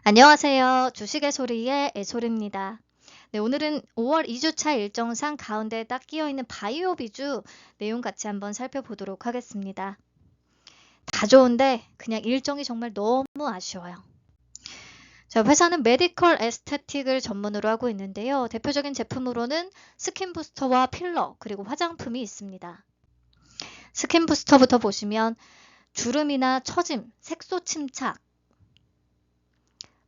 안녕하세요. 주식의 소리의 애소리입니다. 네, 오늘은 5월 2주차 일정상 가운데에 딱 끼어있는 바이오 비주 내용 같이 한번 살펴보도록 하겠습니다. 다 좋은데 그냥 일정이 정말 너무 아쉬워요. 자, 회사는 메디컬 에스테틱을 전문으로 하고 있는데요. 대표적인 제품으로는 스킨 부스터와 필러 그리고 화장품이 있습니다. 스킨 부스터부터 보시면 주름이나 처짐, 색소 침착,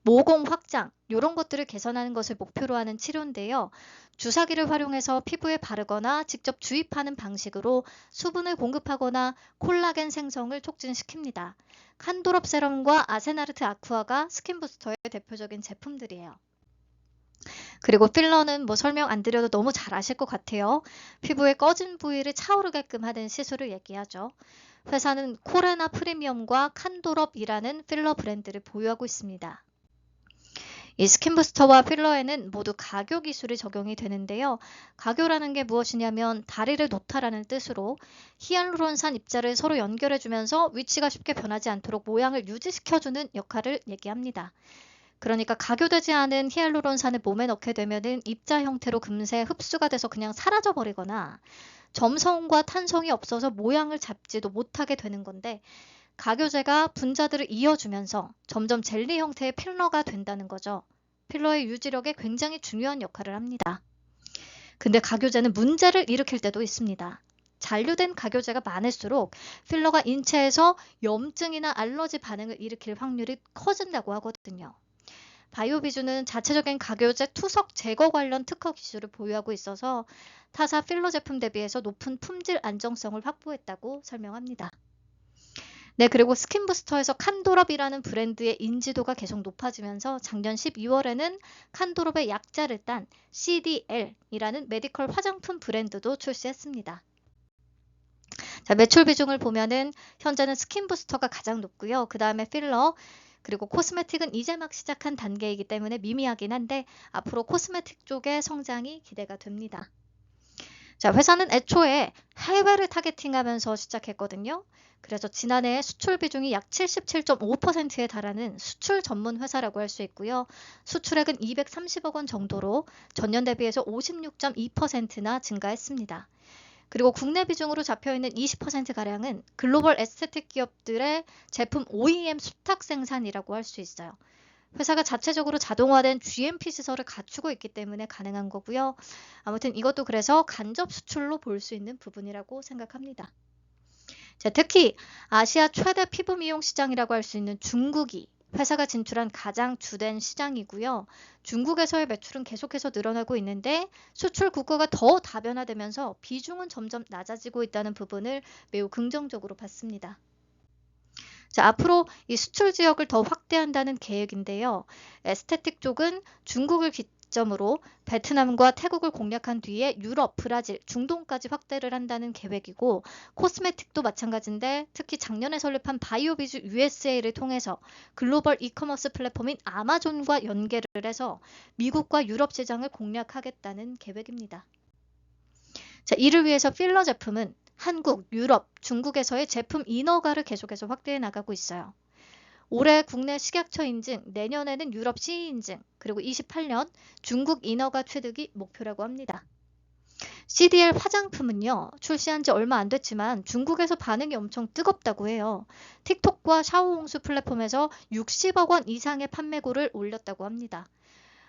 모공 확장 이런 것들을 개선하는 것을 목표로 하는 치료인데요. 주사기를 활용해서 피부에 바르거나 직접 주입하는 방식으로 수분을 공급하거나 콜라겐 생성을 촉진시킵니다. 칸도럽 세럼과 아세나르트 아쿠아가 스킨 부스터의 대표적인 제품들이에요. 그리고 필러는 설명 안 드려도 너무 잘 아실 것 같아요. 피부의 꺼진 부위를 차오르게끔 하는 시술을 얘기하죠. 회사는 코레나 프리미엄과 칸도럽이라는 필러 브랜드를 보유하고 있습니다. 이 스킨 부스터와 필러에는 모두 가교 기술이 적용이 되는데요. 가교라는 게 무엇이냐면 다리를 놓다라는 뜻으로 히알루론산 입자를 서로 연결해주면서 위치가 쉽게 변하지 않도록 모양을 유지시켜주는 역할을 얘기합니다. 그러니까 가교되지 않은 히알루론산을 몸에 넣게 되면은 입자 형태로 금세 흡수가 돼서 그냥 사라져버리거나 점성과 탄성이 없어서 모양을 잡지도 못하게 되는 건데, 가교제가 분자들을 이어주면서 점점 젤리 형태의 필러가 된다는 거죠. 필러의 유지력에 굉장히 중요한 역할을 합니다. 근데 가교제는 문제를 일으킬 때도 있습니다. 잔류된 가교제가 많을수록 필러가 인체에서 염증이나 알러지 반응을 일으킬 확률이 커진다고 하거든요. 바이오비주는 자체적인 가교제 투석 제거 관련 특허 기술을 보유하고 있어서 타사 필러 제품 대비해서 높은 품질 안정성을 확보했다고 설명합니다. 네, 그리고 스킨 부스터에서 칸도럽이라는 브랜드의 인지도가 계속 높아지면서 작년 12월에는 칸도럽의 약자를 딴 CDL이라는 메디컬 화장품 브랜드도 출시했습니다. 자, 매출 비중을 보면은 현재는 스킨 부스터가 가장 높고요. 그 다음에 필러, 그리고 코스메틱은 이제 막 시작한 단계이기 때문에 미미하긴 한데 앞으로 코스메틱 쪽의 성장이 기대가 됩니다. 자, 회사는 애초에 해외를 타겟팅하면서 시작했거든요. 그래서 지난해 수출 비중이 약 77.5%에 달하는 수출 전문 회사라고 할 수 있고요. 수출액은 230억 원 정도로 전년 대비해서 56.2%나 증가했습니다. 그리고 국내 비중으로 잡혀있는 20%가량은 글로벌 에스테틱 기업들의 제품 OEM 수탁 생산이라고 할 수 있어요. 회사가 자체적으로 자동화된 GMP 시설을 갖추고 있기 때문에 가능한 거고요. 아무튼 이것도 그래서 간접 수출로 볼 수 있는 부분이라고 생각합니다. 자, 특히 아시아 최대 피부 미용 시장이라고 할 수 있는 중국이 회사가 진출한 가장 주된 시장이고요. 중국에서의 매출은 계속해서 늘어나고 있는데 수출 국가가 더 다변화되면서 비중은 점점 낮아지고 있다는 부분을 매우 긍정적으로 봤습니다. 자, 앞으로 이 수출 지역을 더 확대한다는 계획인데요. 에스테틱 쪽은 중국을 기점으로 베트남과 태국을 공략한 뒤에 유럽, 브라질, 중동까지 확대를 한다는 계획이고, 코스메틱도 마찬가지인데 특히 작년에 설립한 바이오비주 USA를 통해서 글로벌 이커머스 플랫폼인 아마존과 연계를 해서 미국과 유럽 시장을 공략하겠다는 계획입니다. 자, 이를 위해서 필러 제품은 한국, 유럽, 중국에서의 제품 인허가를 계속해서 확대해 나가고 있어요. 올해 국내 식약처 인증, 내년에는 유럽 CE 인증, 그리고 28년 중국 인허가 취득이 목표라고 합니다. CDL 화장품은요, 출시한 지 얼마 안 됐지만 중국에서 반응이 엄청 뜨겁다고 해요. 틱톡과 샤오홍수 플랫폼에서 60억 원 이상의 판매고를 올렸다고 합니다.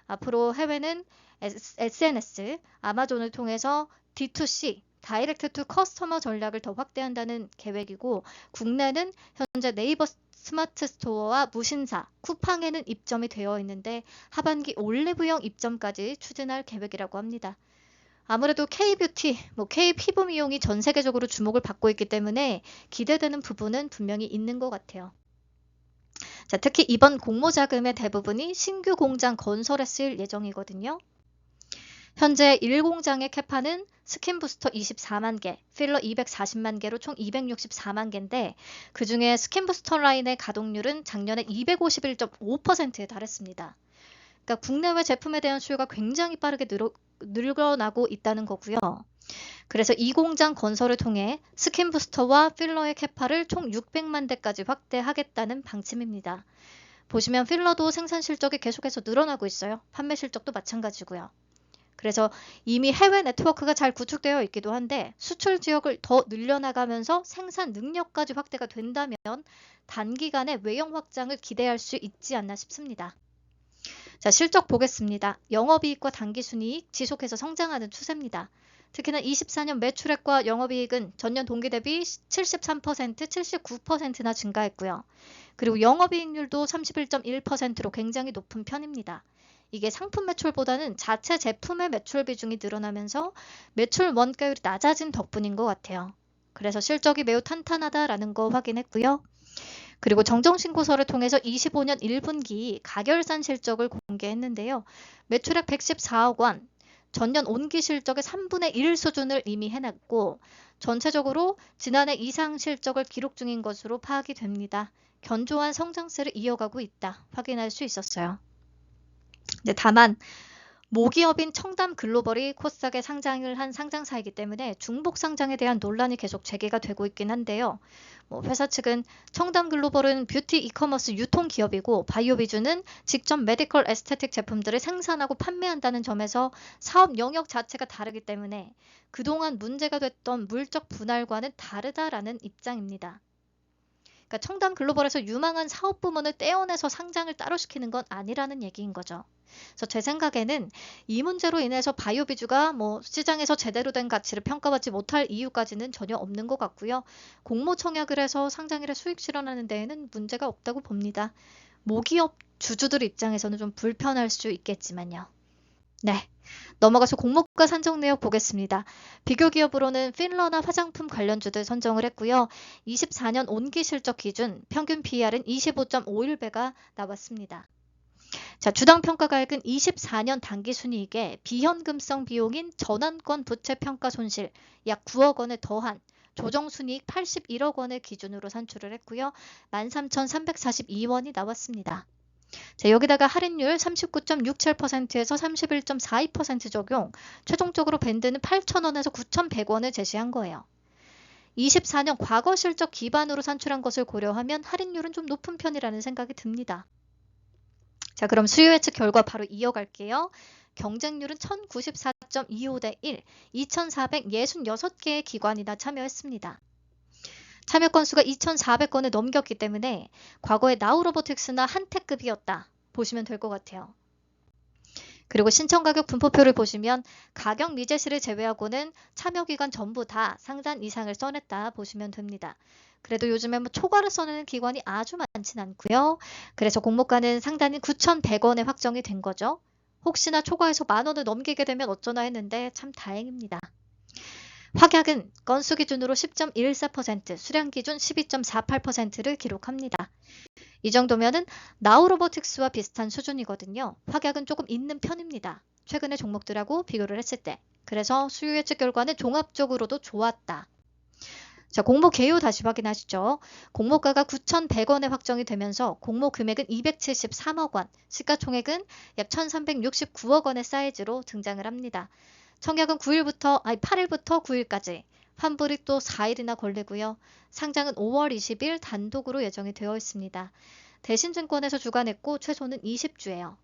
앞으로 해외는 SNS, 아마존을 통해서 D2C, 다이렉트 투 커스터머 전략을 더 확대한다는 계획이고, 국내는 현재 네이버 스마트 스토어와 무신사, 쿠팡에는 입점이 되어 있는데 하반기 올리브영 입점까지 추진할 계획이라고 합니다. 아무래도 K-뷰티, K-피부 미용이 전 세계적으로 주목을 받고 있기 때문에 기대되는 부분은 분명히 있는 것 같아요. 자, 특히 이번 공모 자금의 대부분이 신규 공장 건설에 쓰일 예정이거든요. 현재 1공장의 캐파는 스킨 부스터 24만 개, 필러 240만 개로 총 264만 개인데 그 중에 스킨 부스터 라인의 가동률은 작년에 251.5%에 달했습니다. 그러니까 국내외 제품에 대한 수요가 굉장히 빠르게 늘어나고 있다는 거고요. 그래서 이 공장 건설을 통해 스킨 부스터와 필러의 캐파를 총 600만 대까지 확대하겠다는 방침입니다. 보시면 필러도 생산 실적이 계속해서 늘어나고 있어요. 판매 실적도 마찬가지고요. 그래서 이미 해외 네트워크가 잘 구축되어 있기도 한데 수출 지역을 더 늘려나가면서 생산 능력까지 확대가 된다면 단기간에 외형 확장을 기대할 수 있지 않나 싶습니다. 자, 실적 보겠습니다. 영업이익과 당기순이익 지속해서 성장하는 추세입니다. 특히나 24년 매출액과 영업이익은 전년 동기 대비 73%, 79%나 증가했고요. 그리고 영업이익률도 31.1%로 굉장히 높은 편입니다. 이게 상품 매출보다는 자체 제품의 매출 비중이 늘어나면서 매출 원가율이 낮아진 덕분인 것 같아요. 그래서 실적이 매우 탄탄하다라는 거 확인했고요. 그리고 정정신고서를 통해서 25년 1분기 가결산 실적을 공개했는데요. 매출액 114억 원, 전년 온기 실적의 3분의 1 수준을 이미 해놨고 전체적으로 지난해 이상 실적을 기록 중인 것으로 파악이 됩니다. 견조한 성장세를 이어가고 있다 확인할 수 있었어요. 네, 다만 모기업인 청담글로벌이 코스닥에 상장을 한 상장사이기 때문에 중복 상장에 대한 논란이 계속 제기가 되고 있긴 한데요. 회사 측은 청담글로벌은 뷰티 이커머스 유통기업이고 바이오비주는 직접 메디컬 에스테틱 제품들을 생산하고 판매한다는 점에서 사업 영역 자체가 다르기 때문에 그동안 문제가 됐던 물적 분할과는 다르다라는 입장입니다. 그러니까 청담글로벌에서 유망한 사업 부문을 떼어내서 상장을 따로 시키는 건 아니라는 얘기인 거죠. 그래서 제 생각에는 이 문제로 인해서 바이오비주가 시장에서 제대로 된 가치를 평가받지 못할 이유까지는 전혀 없는 것 같고요. 공모 청약을 해서 상장일에 수익 실현하는 데에는 문제가 없다고 봅니다. 모기업 주주들 입장에서는 좀 불편할 수 있겠지만요. 네, 넘어가서 종목가 산정 내역 보겠습니다. 비교 기업으로는 필러나 화장품 관련주들 선정을 했고요. 24년 온기 실적 기준 평균 PER은 25.51배가 나왔습니다. 자, 주당 평가가액은 24년 당기순이익에 비현금성 비용인 전환권 부채 평가 손실 약 9억 원을 더한 조정순이익 81억 원을 기준으로 산출을 했고요. 13,342원이 나왔습니다. 자, 여기다가 할인율 39.67%에서 31.42% 적용, 최종적으로 밴드는 8,000원에서 9,100원을 제시한 거예요. 24년 과거 실적 기반으로 산출한 것을 고려하면 할인율은 좀 높은 편이라는 생각이 듭니다. 자, 그럼 수요 예측 결과 바로 이어갈게요. 경쟁률은 1094.25대 1, 2466개의 기관이나 참여했습니다. 참여 건수가 2,400건을 넘겼기 때문에 과거의 나우로보틱스나 한테급이었다 보시면 될 것 같아요. 그리고 신청 가격 분포표를 보시면 가격 미제시를 제외하고는 참여 기관 전부 다 상단 이상을 써냈다 보시면 됩니다. 그래도 요즘에 초과를 써내는 기관이 아주 많진 않고요. 그래서 공모가는 상단이 9,100원에 확정이 된 거죠. 혹시나 초과해서 만원을 넘기게 되면 어쩌나 했는데 참 다행입니다. 확약은 건수 기준으로 10.14%, 수량 기준 12.48%를 기록합니다. 이 정도면은 나우로보틱스와 비슷한 수준이거든요. 확약은 조금 있는 편입니다. 최근의 종목들하고 비교를 했을 때. 그래서 수요 예측 결과는 종합적으로도 좋았다. 자, 공모 개요 다시 확인하시죠. 공모가가 9,100원에 확정이 되면서 공모 금액은 273억 원, 시가총액은 약 1,369억 원의 사이즈로 등장을 합니다. 청약은 8일부터 9일까지, 환불이 또 4일이나 걸리고요. 상장은 5월 20일 단독으로 예정이 되어 있습니다. 대신증권에서 주관했고 최소는 20주예요.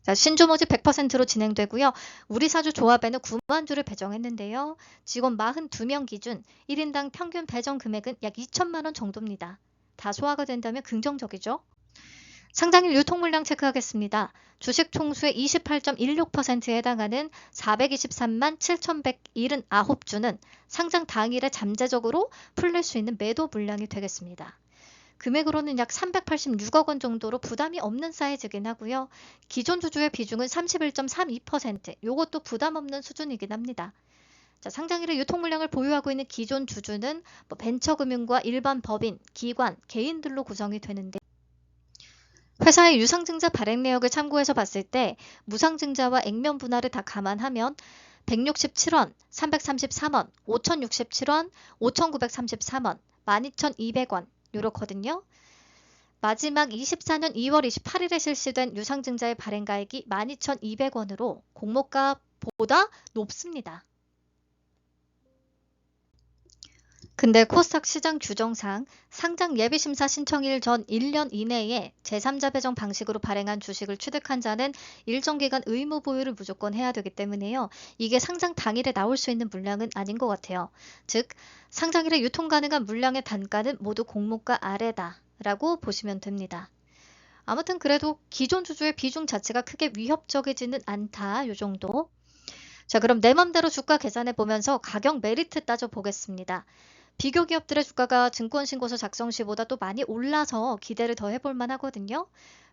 자, 신주 모집 100%로 진행되고요. 우리사주 조합에는 9만 주를 배정했는데요. 직원 42명 기준 1인당 평균 배정 금액은 약 2천만 원 정도입니다. 다 소화가 된다면 긍정적이죠. 상장일 유통물량 체크하겠습니다. 주식 총수의 28.16%에 해당하는 423만 7,179주는 상장 당일에 잠재적으로 풀릴 수 있는 매도 물량이 되겠습니다. 금액으로는 약 386억 원 정도로 부담이 없는 사이즈긴 하고요. 기존 주주의 비중은 31.32%, 이것도 부담 없는 수준이긴 합니다. 자, 상장일에 유통물량을 보유하고 있는 기존 주주는 벤처금융과 일반 법인, 기관, 개인들로 구성이 되는데 회사의 유상증자 발행 내역을 참고해서 봤을 때 무상증자와 액면 분할을 다 감안하면 167원, 333원, 5,067원, 5,933원, 12,200원 이렇거든요. 마지막 24년 2월 28일에 실시된 유상증자의 발행가액이 12,200원으로 공모가보다 높습니다. 근데 코스닥 시장 규정상 상장 예비심사 신청일 전 1년 이내에 제3자 배정 방식으로 발행한 주식을 취득한 자는 일정 기간 의무 보유를 무조건 해야 되기 때문에요. 이게 상장 당일에 나올 수 있는 물량은 아닌 것 같아요. 즉, 상장일에 유통 가능한 물량의 단가는 모두 공모가 아래다라고 보시면 됩니다. 아무튼 그래도 기존 주주의 비중 자체가 크게 위협적이지는 않다. 요 정도. 자, 그럼 내 맘대로 주가 계산해 보면서 가격 메리트 따져 보겠습니다. 비교 기업들의 주가가 증권신고서 작성 시보다 또 많이 올라서 기대를 더 해볼 만하거든요.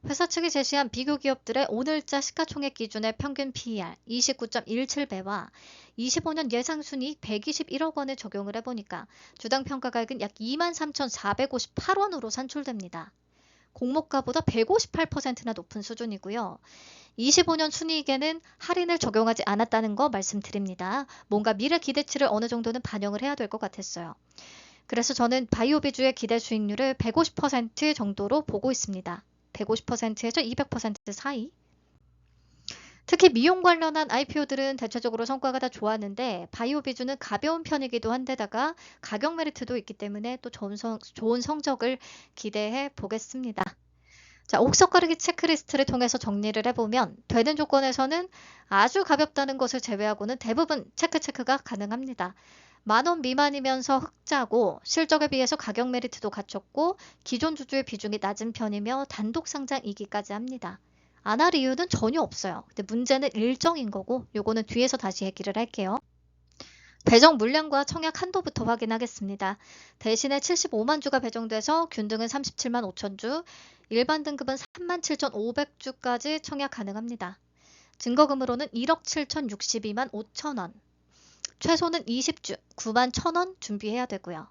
회사 측이 제시한 비교 기업들의 오늘자 시가총액 기준의 평균 PER 29.17배와 25년 예상순이익 121억 원을 적용을 해보니까 주당 평가가액은 약 23,458원으로 산출됩니다. 공모가보다 158%나 높은 수준이고요. 25년 순이익에는 할인을 적용하지 않았다는 거 말씀드립니다. 뭔가 미래 기대치를 어느 정도는 반영을 해야 될 것 같았어요. 그래서 저는 바이오비주의 기대 수익률을 150% 정도로 보고 있습니다. 150%에서 200% 사이. 특히 미용 관련한 IPO들은 대체적으로 성과가 다 좋았는데 바이오비주는 가벼운 편이기도 한데다가 가격 메리트도 있기 때문에 또 좋은 성적을 기대해 보겠습니다. 자, 옥석 가르기 체크리스트를 통해서 정리를 해보면 되는 조건에서는 아주 가볍다는 것을 제외하고는 대부분 체크가 가능합니다. 10,000원 미만이면서 흑자고 실적에 비해서 가격 메리트도 갖췄고 기존 주주의 비중이 낮은 편이며 단독 상장이기까지 합니다. 안 할 이유는 전혀 없어요. 근데 문제는 일정인 거고 요거는 뒤에서 다시 얘기를 할게요. 배정 물량과 청약 한도부터 확인하겠습니다. 대신에 75만 주가 배정돼서 균등은 37만 5천 주, 일반 등급은 37,500주까지 청약 가능합니다. 증거금으로는 1억 7,062만 5천 원, 최소는 20주 9만 1,000원 준비해야 되고요.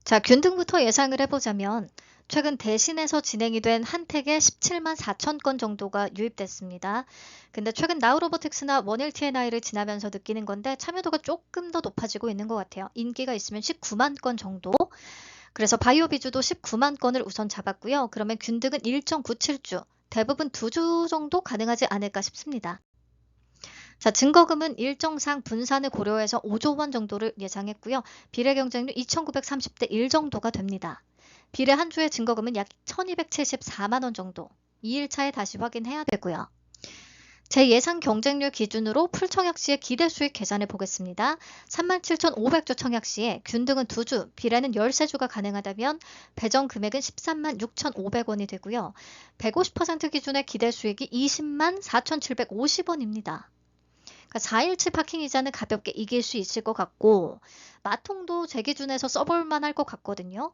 자, 균등부터 예상을 해보자면 최근 대신해서 진행이 된 한택에 17만 4천 건 정도가 유입됐습니다. 근데 최근 나우로보틱스나 원일 T&I를 지나면서 느끼는 건데 참여도가 조금 더 높아지고 있는 것 같아요. 인기가 있으면 19만 건 정도. 그래서 바이오비주도 19만 건을 우선 잡았고요. 그러면 균등은 1.97주, 대부분 2주 정도 가능하지 않을까 싶습니다. 자, 증거금은 일정상 분산을 고려해서 5조 원 정도를 예상했고요. 비례 경쟁률 2,930대 1 정도가 됩니다. 비례 한 주의 증거금은 약 1,274만 원 정도. 2일차에 다시 확인해야 되고요. 제 예상 경쟁률 기준으로 풀청약 시의 기대 수익 계산해 보겠습니다. 37,500주 청약 시에 균등은 2주, 비례는 13주가 가능하다면 배정 금액은 13만 6,500원이 되고요. 150% 기준의 기대 수익이 20만 4,750원입니다. 그러니까 4일치 파킹 이자는 가볍게 이길 수 있을 것 같고 마통도 제 기준에서 써볼 만할 것 같거든요.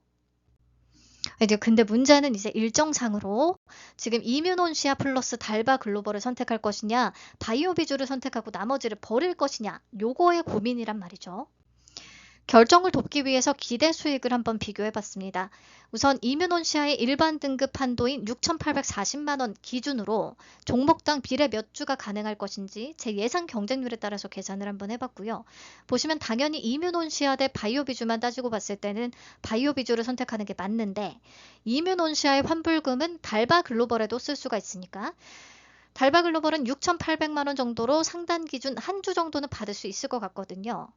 근데 문제는 이제 일정상으로 지금 이뮤논시아 플러스 달바 글로벌을 선택할 것이냐 바이오비주를 선택하고 나머지를 버릴 것이냐 요거의 고민이란 말이죠. 결정을 돕기 위해서 기대 수익을 한번 비교해 봤습니다. 우선 이뮤논시아의 일반 등급 한도인 6,840만 원 기준으로 종목당 비례 몇 주가 가능할 것인지 제 예상 경쟁률에 따라서 계산을 한번 해봤고요. 보시면 당연히 이뮤논시아 대 바이오비주만 따지고 봤을 때는 바이오비주를 선택하는 게 맞는데 이뮤논시아의 환불금은 달바 글로벌에도 쓸 수가 있으니까 달바 글로벌은 6,800만 원 정도로 상단 기준 한 주 정도는 받을 수 있을 것 같거든요.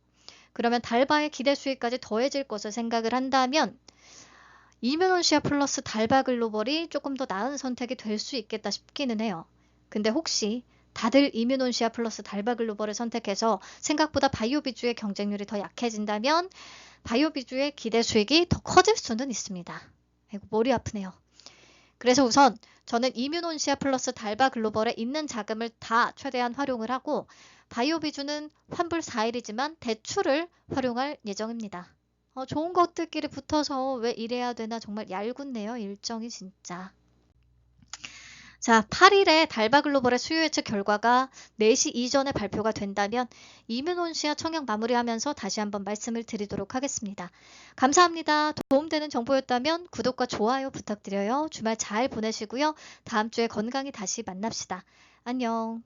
그러면 달바의 기대 수익까지 더해질 것을 생각을 한다면 이뮤논시아 플러스 달바 글로벌이 조금 더 나은 선택이 될 수 있겠다 싶기는 해요. 근데 혹시 다들 이뮤논시아 플러스 달바 글로벌을 선택해서 생각보다 바이오비주의 경쟁률이 더 약해진다면 바이오비주의 기대 수익이 더 커질 수는 있습니다. 아이고, 머리 아프네요. 그래서 우선 저는 이뮤논시아 플러스 달바 글로벌에 있는 자금을 다 최대한 활용을 하고 바이오비주는 환불 4일이지만 대출을 활용할 예정입니다. 좋은 것들끼리 붙어서 왜 이래야 되나 정말 얄궂네요. 일정이 진짜. 자, 8일에 달바 글로벌의 수요 예측 결과가 4시 이전에 발표가 된다면 이뮤논시아 청약 마무리하면서 다시 한번 말씀을 드리도록 하겠습니다. 감사합니다. 도움되는 정보였다면 구독과 좋아요 부탁드려요. 주말 잘 보내시고요. 다음 주에 건강히 다시 만납시다. 안녕.